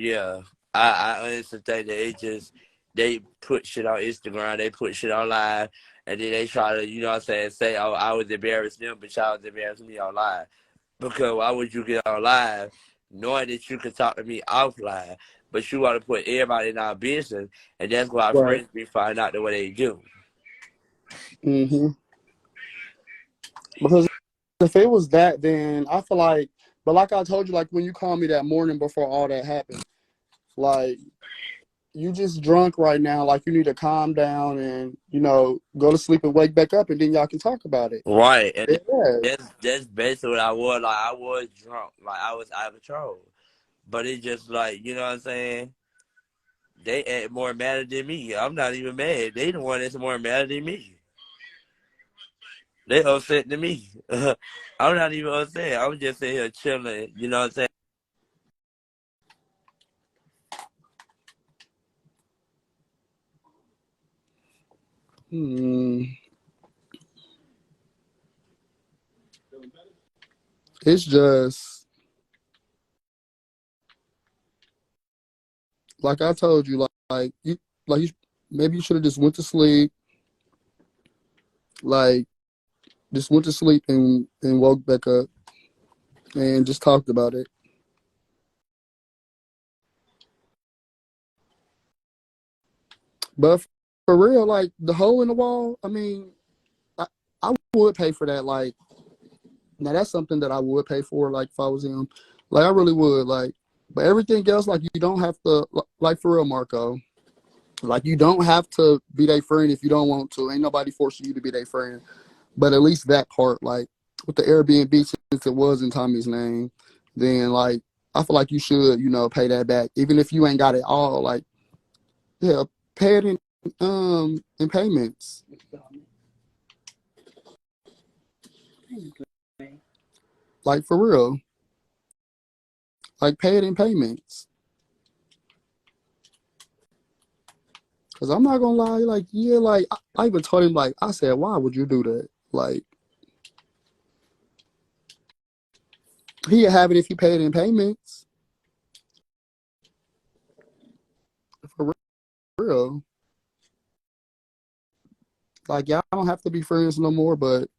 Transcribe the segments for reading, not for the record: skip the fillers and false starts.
yeah. I honestly think that they put shit on Instagram, they put shit online, and then they try to, you know what I'm saying, say, oh, I was embarrassing them, but y'all was embarrassing me online. Because why would you get on live knowing that you can talk to me offline, but you want to put everybody in our business, and that's why our Right. friends be find out the way they do. Mm-hmm. Because if it was that, then I feel like, but like I told you, like when you called me that morning before all that happened, like you just drunk right now. Like you need to calm down and go to sleep and wake back up, and then y'all can talk about it. Right, and Yeah. that's basically what I was. Like I was drunk, like I was out of control. But it's just like, you know what I'm saying? They act more mad than me. I'm not even mad. They the one that's more mad than me. They upset than me. I'm not even upset. I'm just sitting here chilling. You know what I'm saying? Hmm. It's just like I told you, like you, maybe you should have just went to sleep, like just went to sleep and woke back up and just talked about it. But for real, like the hole in the wall, I mean, I would pay for that. Like now, that's something that I would pay for. Like if I was him, like I really would. Like, but everything else, like you don't have to. Like for real, Marco. Like you don't have to be their friend if you don't want to. Ain't nobody forcing you to be their friend. But at least that part, like with the Airbnb, since it was in Tommy's name, then like I feel like you should, pay that back, even if you ain't got it all. Like, yeah, pay it in payments. Like for real, like pay it in payments. Cause I'm not gonna lie, like yeah, like I even told him, like I said, why would you do that? Like he'd have it if he paid in payments. For real. Like y'all don't have to be friends no more, but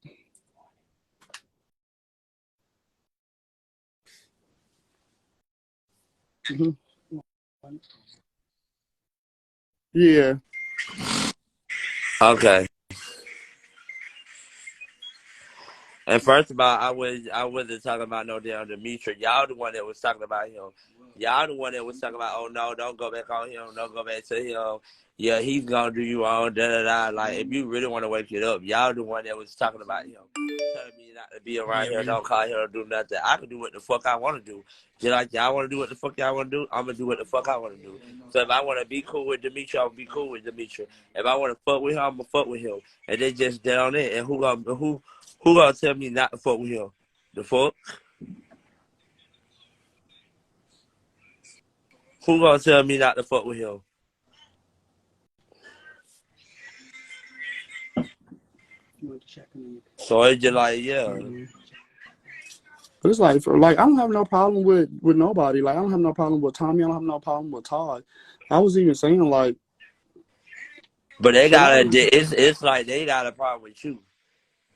mhm. Yeah. Okay. And first of all, I wasn't talking about no damn Demetri. Y'all the one that was talking about him. Y'all the one that was talking about, oh no, don't go back on him, don't go back to him. Yeah, he's gonna do you wrong, da da da. Like if you really want to wake it up, y'all the one that was talking about him. Telling me not to be around here, don't call here, don't do nothing. I can do what the fuck I want to do. Just like y'all want to do what the fuck y'all want to do, I'm gonna do what the fuck I want to do. So if I want to be cool with Demetri, I'll be cool with Demetri. If I want to fuck with him, I'm gonna fuck with him. And they just dead on it. And who gonna tell me not to fuck with him? The fuck? Who gonna tell me not to fuck with him? So it's just like, yeah. But it's like I don't have no problem with nobody. Like I don't have no problem with Tommy. I don't have no problem with Todd. I was even saying like, But they got Shamar. it's like they got a problem with you.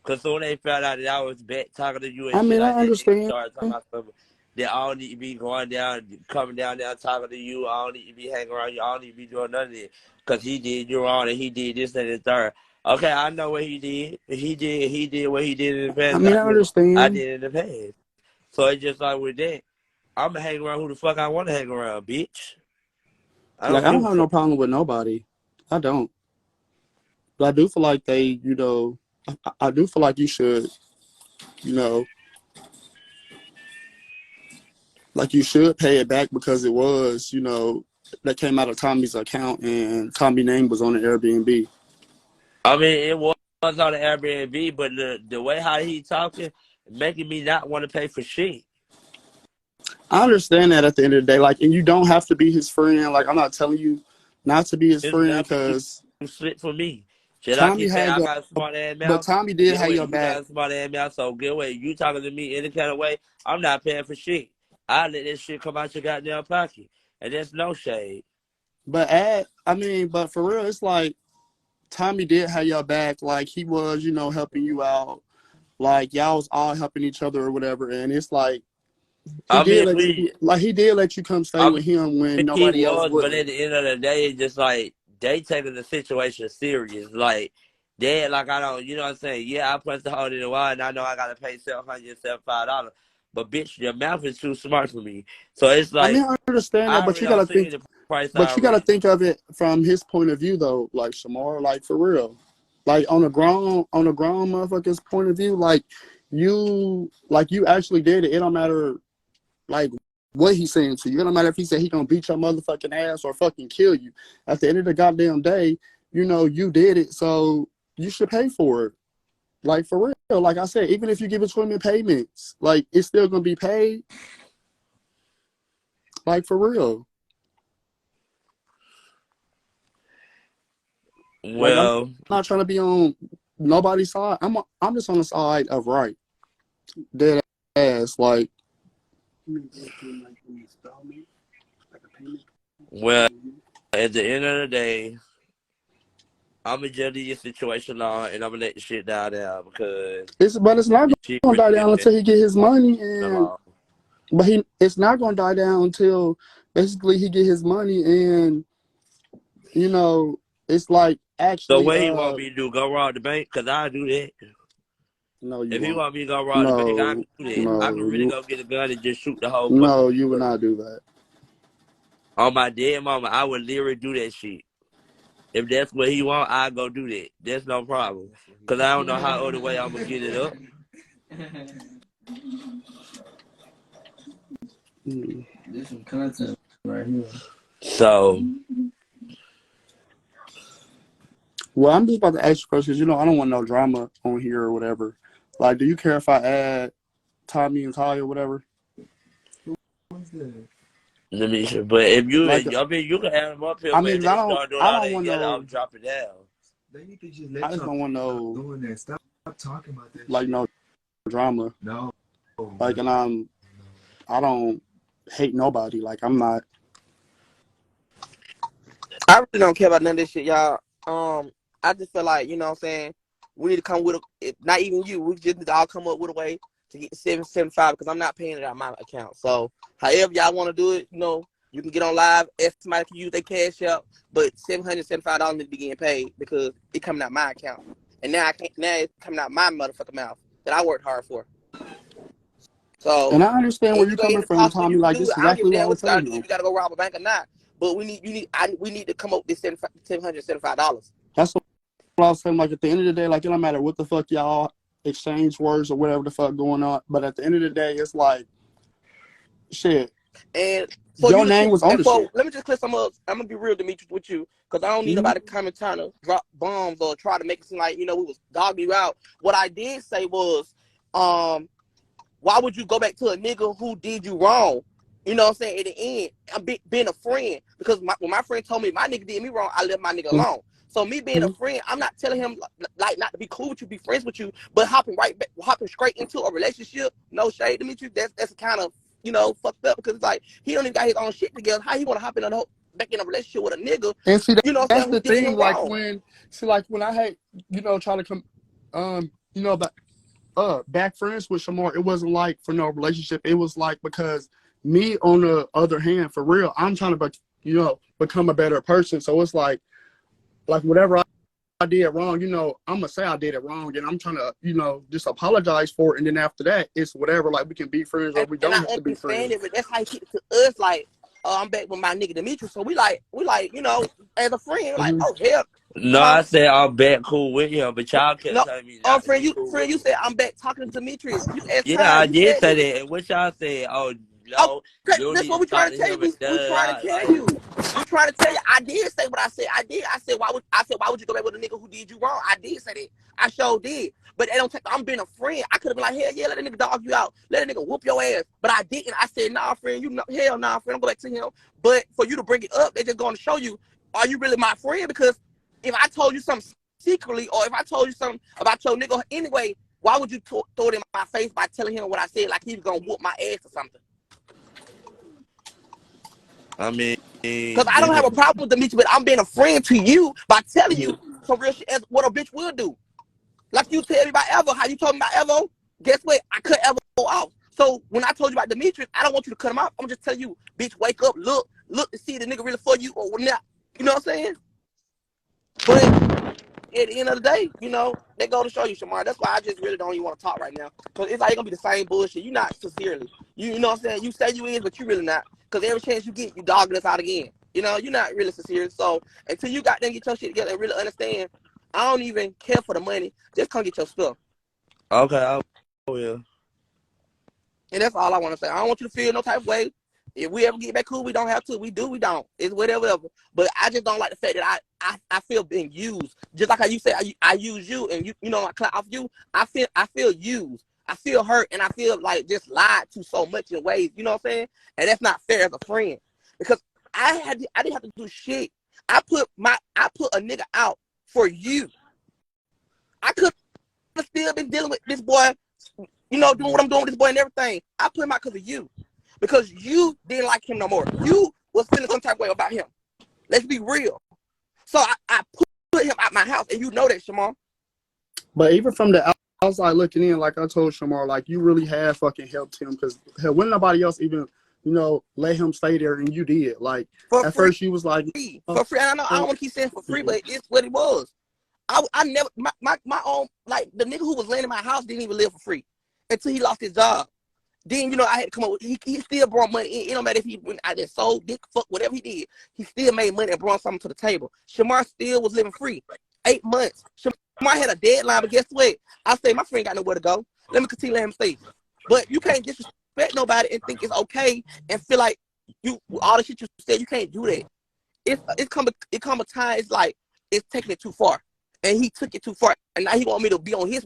Cause so when they found out that I was back talking to you and I shit mean, I like that, they understand. started talking about something. They all need to be going down, coming down there talking to you. I don't need to be hanging around you. I don't need to be doing none of it. Cause he did you wrong and he did this and the third. Okay, I know what he did. He did what he did in the I past. mean, I I understand. did in the past. So it's just like with that, I'm gonna hang around who the fuck I want to hang around, bitch. I Like don't I give don't a have no fuck. problem with nobody. I don't. But I do feel like I do feel like you should, you know, like you should pay it back because it was, that came out of Tommy's account and Tommy's name was on the Airbnb. I mean, it was on the Airbnb, but the way how he talking, making me not want to pay for shit. I understand that at the end of the day, like, and you don't have to be his friend. Like, I'm not telling you not to be his It's friend never too because slick for me. Just like Tommy he said, had I your, got a smart ass but mouth. Tommy did Get have away. your You got back. a smart ass mouth, so get away. You talking to me any kind of way, I'm not paying for shit. I let that shit come out your goddamn pocket. and there's no shade. But but for real, it's like Tommy did have your back. Like he was, helping you out. Like y'all was all helping each other or whatever. And it's like I mean, we, he did let you come stay I with him when mean, he nobody else was, but wouldn't. at the end of the day, it's just like they taking the situation serious. Like they, like I don't, you know what I'm saying? Yeah, I pressed the hold in the wire, and I know I gotta pay $775, but bitch, your mouth is too smart for me. So it's I mean, like I understand that, I already don't see the price but you gotta already. think of it from his point of view though, like Shamar, like for real. Like on a grown motherfucker's point of view, you actually did it. It don't matter like what he's saying to you. It don't matter if he said he gonna beat your motherfucking ass or fucking kill you. At the end of the goddamn day, you did it, so you should pay for it. Like for real. Like I said, even if you give it to him in payments, like it's still gonna be paid. Like for real. Like I'm Well, not trying to be on nobody's side. I'm just on the side of right. Dead ass. Like well, at the end of the day, I'm gonna judge your situation on, and I'm gonna let the shit die down because it's not the shit gonna really die down been until he get his money and long. but it's not gonna die down until basically he get his money and you know it's like So actually what he want me to do? Go rob the bank? Cause I do that. no you If he won't. want me to go rob the bank, I No, can do that. I no, can really you go get a gun and just shoot the whole fucking no, you would up. not do that. On my dead mama, I would literally do that shit. If that's what he want, I go do that. That's no problem. Cause I don't know how other way I'm gonna get it up. There's some content right here. So Well, I'm just about to ask you questions. I don't want no drama on here or whatever. Like, do you care if I add Tommy and Ty or whatever? What's that? let me. But if you, Like, I mean, you can have them up here. I But mean, if 'cause they start doing I all don't that want yelling, I'll no, drop it down. They need to just I let just y'all don't want stop no, doing that. Stop talking about that like, shit. no drama. No. Like, and I don't hate nobody. Like, I'm not. I really don't care about none of this shit, y'all. I just feel like, you know what I'm saying, we need to come with not even you, we just need to all come up with a way to get the 775 because I'm not paying it out of my account. So however y'all want to do it, you can get on live, if somebody can use their cash out, but $775 need to be getting paid because it coming out my account. And now it's coming out my motherfucking mouth that I worked hard for. So And I understand where any you're way coming in the from, possible Tommy. you can Like, do this it. is I don't give a exactly what I damn what was you gotta telling do, if you. you gotta go rob a bank or not. But we need to come up with this $775. That's what I was saying. Like, at the end of the day, like, it don't matter what the fuck y'all exchange words or whatever the fuck going on. But at the end of the day, it's like, shit, And for you your to name was on the shit. let me just clear some up. I'm gonna be real, Demetrius, with you, because I don't need Mm-hmm. nobody coming trying to drop bombs or try to make it seem like we was dogging you out. What I did say was, why would you go back to a nigga who did you wrong? You know what I'm saying? At the end, I'm being a friend because when my friend told me my nigga did me wrong, I left my nigga alone. So me being a friend, I'm not telling him like not to be cool with you, be friends with you, but hopping straight into a relationship. No shade to meet you. That's kind of fucked up because it's like he don't even got his own shit together. How he want to hop back in a relationship with a nigga? And see, You know what I'm that's saying? Who the did thing. him Like wrong? when I had, try to come, back, back friends with Shamar, it wasn't like for no relationship. It was like because me, on the other hand, for real, I'm trying to, become a better person. So it's like whatever I did wrong, I'm gonna say I did it wrong, and I'm trying to, just apologize for it. And then after that, it's whatever. Like we can be friends or we And I don't have to be understand friends. it, but that's how he keep it to us. Like, oh, I'm back with my nigga Demetrius, so we like, as a friend, like, Mm-hmm. oh hell, No, huh? I said I'm back cool with him, but y'all kept No, telling me not to friend, be cool with you him. said I'm back talking to Demetrius. You at Yeah, I time, you did said say this. that. And what y'all said? Oh Oh, no, okay, you this is need what to we trying talk to to tell you. him and We trying to da, tell like. you. We trying to tell you. I did say what I said. I said why would you go back with a nigga who did you wrong? I did say that. I sure did. But they don't take. I'm being a friend. I could have been like, hell yeah, let a nigga dog you out. Let a nigga whoop your ass. But I didn't. I said, nah, friend. Hell nah, friend. Don't go back to him. But for you to bring it up, they just going to show you, are you really my friend? Because if I told you something secretly, or if I told you something about your nigga anyway, why would you throw it in my face by telling him what I said, like he was gonna whoop my ass or something? I mean, Because I don't have a problem with Demetri, but I'm being a friend to you by telling you some real shit as what a bitch will do. Like you tell me about Evo, how you told me about Evo, guess what? I cut Evo off. So when I told you about Demetrius, I don't want you to cut him off. I'm just telling you, bitch, wake up, look to see the nigga really for you or not. You know what I'm saying? But at the end of the day, you know, they go to show you, Shamar. That's why I just really don't even want to talk right now. Because it's like gonna be the same bullshit. You not sincerely. You know what I'm saying? You say you is, but you really not. Because every chance you get, you dogging us out again. You know, you're not really sincere. So until you got them get your shit together and really understand, I don't even care for the money. Just come get your stuff. Okay, I will. And that's all I want to say. I don't want you to feel no type of way. If we ever get back cool, we don't have to. We do, we don't. It's whatever. But I just don't like the fact that I feel being used. Just like how you say I use you and you know I clap off you. I feel used. I feel hurt and I feel like just lied to so much in ways. You know what I'm saying? And that's not fair as a friend. Because I didn't have to do shit. I put a nigga out for you. I could have still been dealing with this boy, you know, doing what I'm doing with this boy and everything. I put him out because of you. Because you didn't like him no more. You was feeling some type of way about him. Let's be real. So I put him out my house, and you know that, Shamar. But even from the outside looking in, like I told Shamar, like you really have fucking helped him because when nobody else even, you know, let him stay there and you did. Like for at free. first you was like For free. And I know I don't want to keep saying for free, but it's what it was. I never my own, like the nigga who was laying in my house didn't even live for free until he lost his job. Then, you know, I had to come up with, he still brought money in. It don't matter if he went out there, sold, dick, fuck, whatever he did. He still made money and brought something to the table. Shamar still was living free. 8 months. Shamar had a deadline, but guess what? I say, my friend got nowhere to go. Let me continue to let him stay. But you can't disrespect nobody and think it's okay and feel like you, all the shit you said, you can't do that. It come a time, it's like, it's taking it too far. And he took it too far, and now he want me to be on his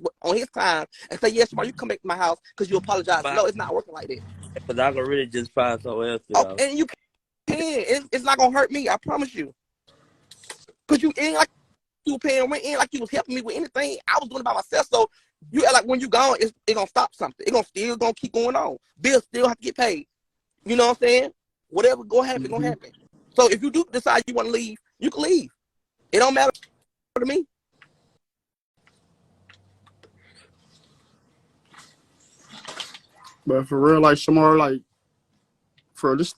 time and say, yes, Shamar, you come back to my house because you apologize. No, it's not working like that. Because I can really just find somewhere else to go. go. And you can. It's not going to hurt me, I promise you. Because you ain't like you were paying rent, ain't like you was helping me with anything. I was doing it by myself. So you like when you gone, it's going to stop something. It's still going to keep going on. Bills still have to get paid. You know what I'm saying? Whatever going to happen, going to happen. So if you do decide you want to leave, you can leave. It don't matter to me. But for real, like Shamar, like for just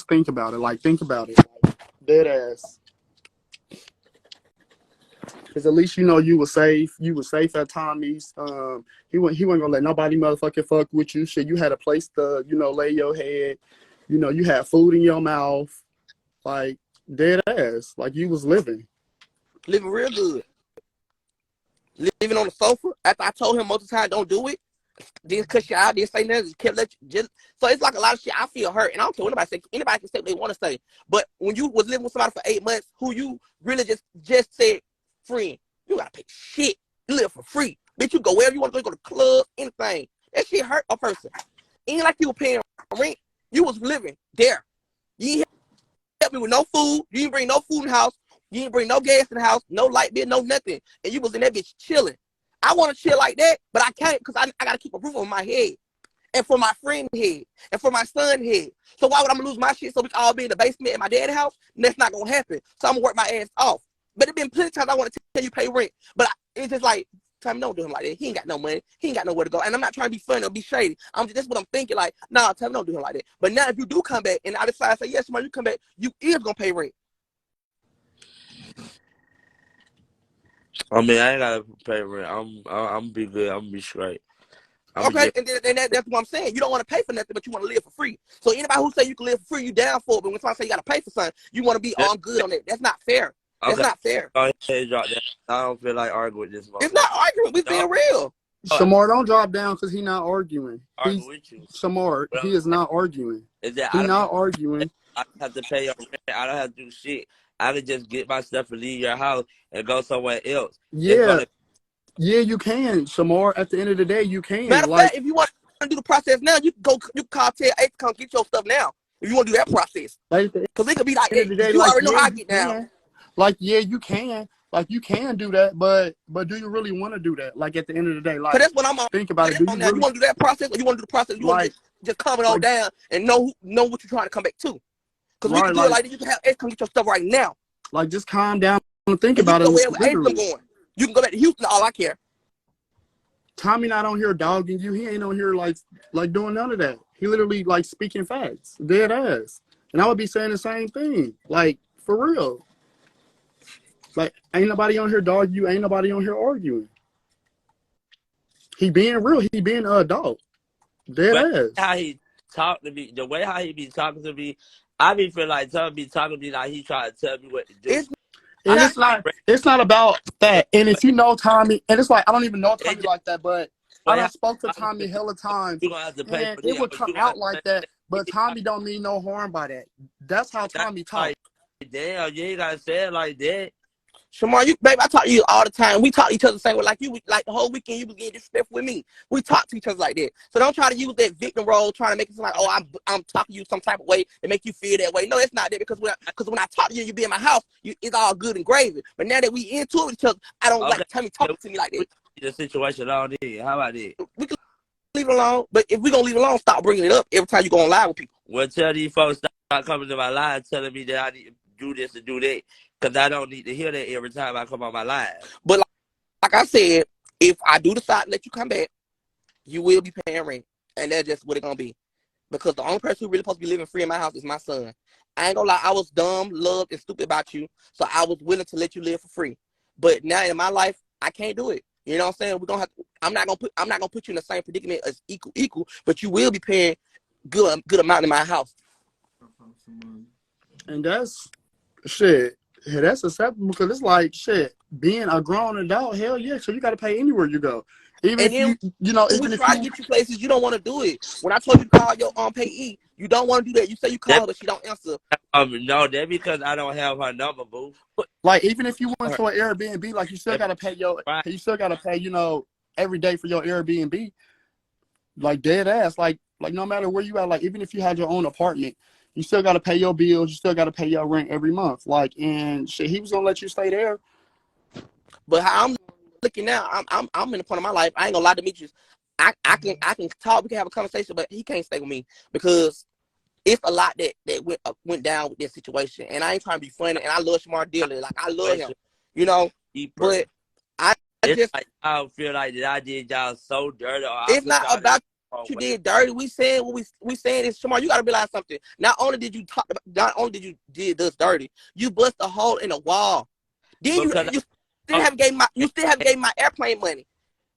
think about it. Like think about it. Like, dead ass. Because at least you know you were safe. You were safe at Tommy's. He wasn't gonna let nobody motherfucking fuck with you. Shit, you had a place to, you know, lay your head. You know, you had food in your mouth. Like dead ass. Like you was living. Living real good. Living on the sofa. After I told him multiple times, don't do it. Didn't cuss you out, didn't say nothing, just kept just so it's like a lot of shit. I feel hurt, and I don't care what anybody say. Anybody can say what they want to say. But when you was living with somebody for 8 months, who you really just said, friend, you gotta pay shit. You live for free. Bitch, you go wherever you want to go to the club, anything. That shit hurt a person. Ain't like you were paying rent. You was living there. You ain't help me with no food. You didn't bring no food in the house. You didn't bring no gas in the house, no light bill, no nothing. And you was in that bitch chilling. I want to chill like that, but I can't because I got to keep a roof over my head. And for my friend head. And for my son head. So why would I lose my shit so we can all be in the basement at my dad's house? And that's not going to happen. So I'm going to work my ass off. But it been plenty of times I want to tell you pay rent. But it's just like, Tommy, don't do him like that. He ain't got no money. He ain't got nowhere to go. And I'm not trying to be funny or be shady. That's what I'm thinking. Like, nah, Tommy, don't do him like that. But now if you do come back and I decide to say, yes, man, you come back, you is going to pay rent. I mean, I ain't gotta pay rent. I'm be good. I'm gonna be straight. Okay, and that's what I'm saying. You don't want to pay for nothing, but you want to live for free. So anybody who say you can live for free, you down for it. But when somebody say you got to pay for something, you want to be on good on that. That's not fair. That's not fair. Go ahead, drop that. I don't feel like arguing with this moment. It's not arguing. We being real. Shamar, don't drop down because he's not arguing. Argue with you. Shamar, he is not arguing. Is that He's not arguing. I don't have to pay your rent. I don't have to do shit. I can just get my stuff and leave your house and go somewhere else. Yeah. Yeah, you can, Shamar. At the end of the day, you can. Matter of fact, if you want to do the process now, you can call tell A to come get your stuff now. If you want to do that process. Because it could be like, hey, you already know how I get down. Like, yeah, you can. Like, you can do that, but do you really want to do that? Like, at the end of the day, like, that's what I'm on. Think about it. You want to do that process or you want to do the process? You want to just calm it all down and know what you're trying to come back to. Because we can do it like this. You can have Ace come get your stuff right now. Like, just calm down and think And about it. You can go wherever Ace Literally. going. You can go back to Houston. All I care. Tommy not on here dogging you. He ain't on here like doing none of that. He literally like speaking facts, dead ass. And I would be saying the same thing, like for real. Like ain't nobody on here dogging you. Ain't nobody on here arguing. He being real. He being an adult, dead ass. How he talk to me, the way how he be talking to me, I be feel like Tommy be talking to me like he trying to tell me what to do. It's not about that. And if you know Tommy, and it's like I don't even know Tommy like that, but I done spoke to Tommy hella times, and it would come out like that. But Tommy don't mean no harm by that. That's how Tommy talks. Like, damn, you ain't gotta say it like that. Shamar, babe, I talk to you all the time. We talk to each other the same way. Like the whole weekend, you was getting disrespectful with me. We talk to each other like that. So don't try to use that victim role, trying to make it sound like, oh, I'm talking to you some type of way and make you feel that way. No, it's not that because when I talk to you, you be in my house, it's all good and gravy. But now that we into it with each other, I don't like Tommy talking to me like that. The situation on there. How about that? We can leave it alone, but if we gonna leave it alone, stop bringing it up every time you go on live with people. Well, tell these folks stop coming to my live telling me that I need to do this and do that. Because I don't need to hear that every time I come on my live. But like I said, if I do decide to let you come back, you will be paying rent. And that's just what it's going to be. Because the only person who really supposed to be living free in my house is my son. I ain't going to lie, I was dumb, loved, and stupid about you. So I was willing to let you live for free. But now in my life, I can't do it. You know what I'm saying? We're gonna I'm not gonna put you in the same predicament as equal, but you will be paying good amount in my house. And that's shit. Yeah, that's acceptable because it's like shit. Being a grown adult, hell yeah. So you got to pay anywhere you go, even if you know. Even we if try to get you places, you don't want to do it. When I told you to call your payee, you don't want to do that. You say you call her, but she don't answer. No, that's because I don't have her number, boo. Like even if you went to an Airbnb, like you still got to pay you still got to pay, you know, every day for your Airbnb. Like dead ass, like no matter where you at, like even if you had your own apartment. You still got to pay your bills. You still got to pay your rent every month. Like, and shit, he was going to let you stay there. But how I'm looking now, I'm in the point of my life. I ain't going to lie to Demetrius. I can talk. We can have a conversation, but he can't stay with me because it's a lot that went down with this situation. And I ain't trying to be funny. And I love Shamar dearly. Like, I love him, you know. But I just like, I feel like that I did y'all so dirty. It's not about you did dirty. We saying what we saying is, Shamar, you gotta realize something. Not only did you did this dirty, you bust a hole in the wall. Then you still have gave my airplane money.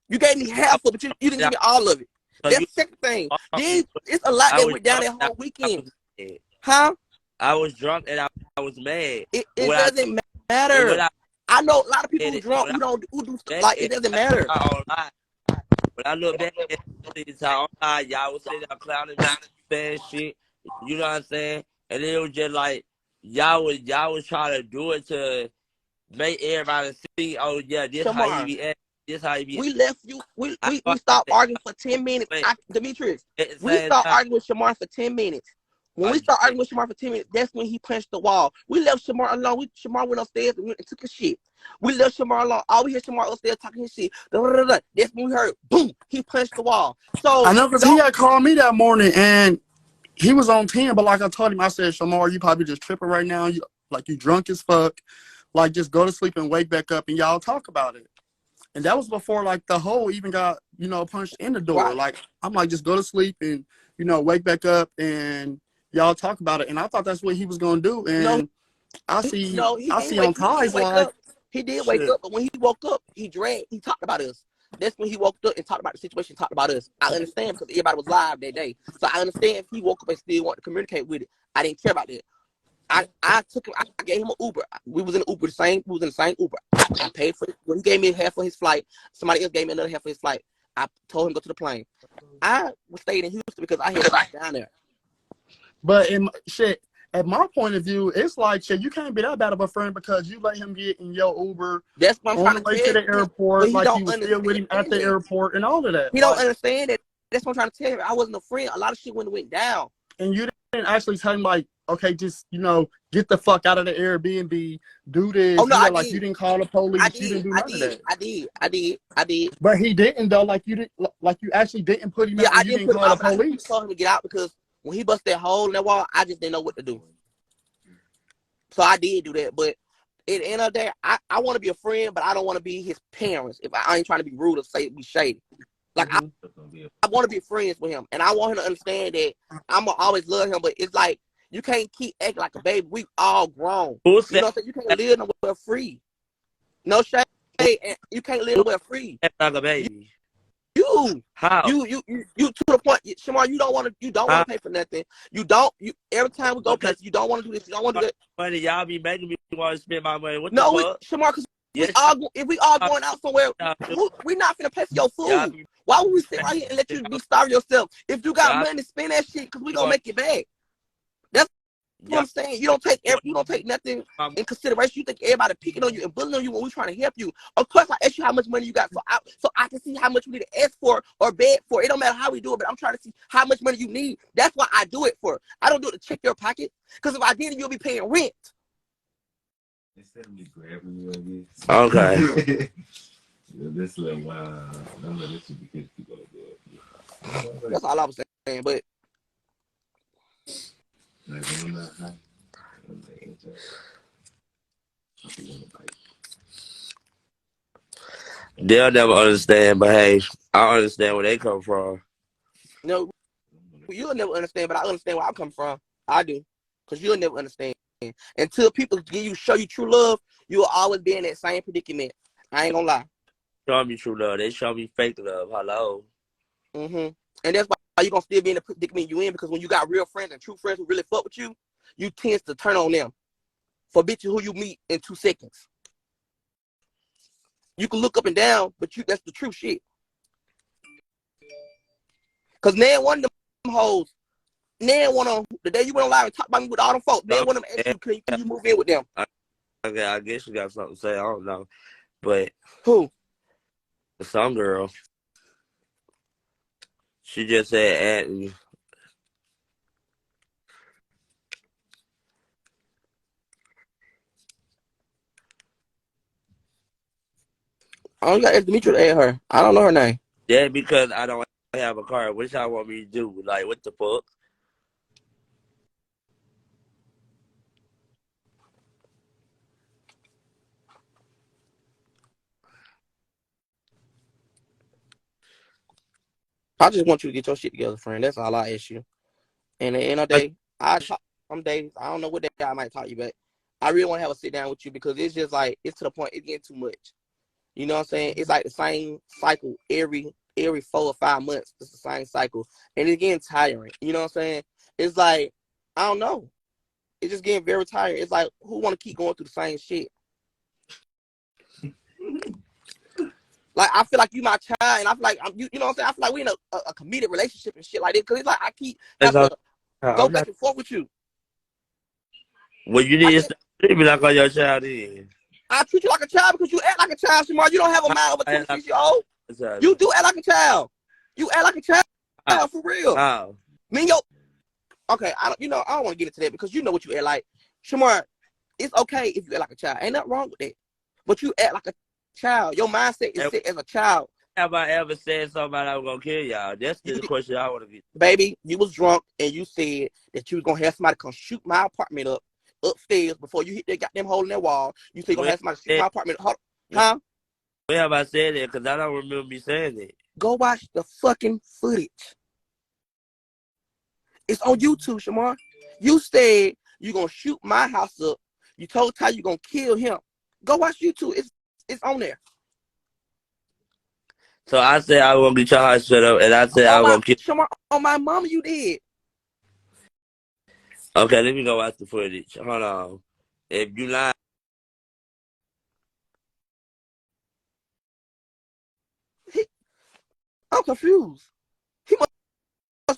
You gave me half of it, but you didn't give me all of it. That's the second thing. Then it's a lot that went down that whole weekend. Huh? I was drunk and I was mad. It doesn't matter. I know a lot of people who drunk who do stuff like it doesn't matter. When I look back at this time, y'all was sitting there clowning me, saying shit. You know what I'm saying? And it was just like y'all was trying to do it to make everybody see. Oh yeah, this how you be acting. This how you be. We left you. We stopped arguing for 10 minutes. Demetrius, we stopped arguing with Shamar for 10 minutes. When we started arguing with Shamar for 10 minutes, that's when he punched the wall. We left Shamar alone. Shamar went upstairs and took a shit. We left Shamar alone. All we hear Shamar upstairs talking his shit. That's when we heard, boom, he punched the wall. So I know because he had called me that morning and he was on 10, but like I told him, I said, Shamar, you probably just tripping right now. You drunk as fuck. Like, just go to sleep and wake back up and y'all talk about it. And that was before, like, the hole even got, you know, punched in the door. Right. Like, I'm like, just go to sleep and, you know, wake back up and y'all talk about it. And I thought that's what he was going to do. And I see on Ty's like, he did wake up, but when he woke up, he talked about us. That's when he woke up and talked about the situation, talked about us. I understand because everybody was live that day. So I understand if he woke up and still wanted to communicate with it. I didn't care about that. I took him, I gave him an Uber. We was in the same Uber. I paid for it. When he gave me half of his flight, somebody else gave me another half of his flight. I told him to go to the plane. I stayed in Houston because I had to back down there. But at my point of view, it's like, shit, you can't be that bad of a friend because you let him get in your Uber. That's what I'm trying to tell you. To the airport, like you was still with him at the airport and all of that. He don't understand that. That's what I'm trying to tell you. I wasn't a friend. A lot of shit went down. And you didn't actually tell him, like, okay, just, you know, get the fuck out of the Airbnb, do this. Oh, no, I like, you didn't call the police. You didn't do none of that. I did. But he didn't, though. Like, you actually didn't put him out. I didn't put him call out. the police. I told him to get out because when he busted that hole in that wall, I just didn't know what to do. So I did do that, but at the end of the day, I want to be a friend, but I don't want to be his parents. If I ain't trying to be rude or say be shady, like I want to be friends with him, and I want him to understand that I'm gonna always love him. But it's like you can't keep acting like a baby. We all grown. Who You said know what I'm saying? You can't live nowhere free. No shade. And you can't live nowhere free. act like a baby? You How? to the point, Shamar. You don't want How? to pay for nothing. You don't. You every time we go Because places, you don't want to do this. You don't want to do that. money, y'all be making me want to spend my money. What the No, fuck? Shamar, because Yes, if we all y'all going out somewhere, do. we not finna pay for your Y'all food. be Why would we sit right here and let you be starving yourself? If you got y'all money, spend that shit because we be gonna want make it back. That's what y'all I'm saying. You don't take nothing my in consideration. You think everybody picking on you and bullying on you when we trying to help you. Of course, I ask you how much money you got, so I can see how much we need to ask for or beg for. It don't matter how we do it, but I'm trying to see how much money you need. That's what I do it for. I don't do it to check your pocket, because if I did it, you'll be paying rent. Instead of me grabbing you like this. Okay. Yeah, this little wow. I know this should be good to go there. That's all I was saying. But Like when I'm not high, I'm like, I feel like They'll never understand, but hey, I understand where they come from. no, you'll never understand. But I understand where I come from. I do, because you'll never understand. Until people show you true love, you'll always be in that same predicament. I ain't gonna lie. Show me true love. They show me fake love. Hello. And that's why you gonna still be in the predicament you in, because when you got real friends and true friends who really fuck with you, you tend to turn on them for bitches who you meet in 2 seconds. You can look up and down, but that's the true shit. Cause now one of them hoes, now one of them, the day you went on live and talked about me with all them folks, then one of them asked you, can you move in with them? Okay, I guess you got something to say. I don't know, but Who? some girl, she just said, "Add me." I only got ask Demetri to add her. I don't know her name. Yeah, because I don't have a car. What y'all want me to do? Like, what the fuck? I just want you to get your shit together, friend. That's all I ask you. And at the end of the day, I talk some days. I don't know what day I might talk to you, but I really want to have a sit down with you, because it's just like, it's to the point, it's getting too much. You know what I'm saying? It's like the same cycle every 4 or 5 months. It's the same cycle, and it's getting tiring. You know what I'm saying? It's like, I don't know. It's just getting very tiring. It's like, who want to keep going through the same shit? Like, I feel like you my child, and I feel like you know what I'm saying? I feel like we in a committed relationship and shit like this, because it's like I keep having to go I'm back not. and forth with you. Well, you need to stop treating me like all your child is. I treat you like a child because you act like a child, Shamar. You don't have a mind over I act like 26 years old. a child. You do act like a child. You act like a child, How? for real. How? Me and okay, I don't want to get into that, because you know what you act like. Shamar, it's okay if you act like a child. Ain't nothing wrong with that. But you act like a child. Your mindset is set as a child. Have I ever said something I was gonna kill y'all? That's the question I want to get. Baby, you was drunk and you said that you was gonna have somebody come shoot my apartment up upstairs before you hit that goddamn hole in that wall. You said you're gonna have somebody shoot my apartment up. Huh? Where have I said that? Because I don't remember me saying it. Go watch the fucking footage. It's on YouTube, Shamar. You said you're gonna shoot my house up. You told Ty you're gonna kill him. Go watch YouTube. It's on there. So I said I was gonna get your house shut up, and I said I was gonna kill. Shamar, on my mama, you did. Okay, let me go watch the footage. Hold on. If you lie, I'm confused.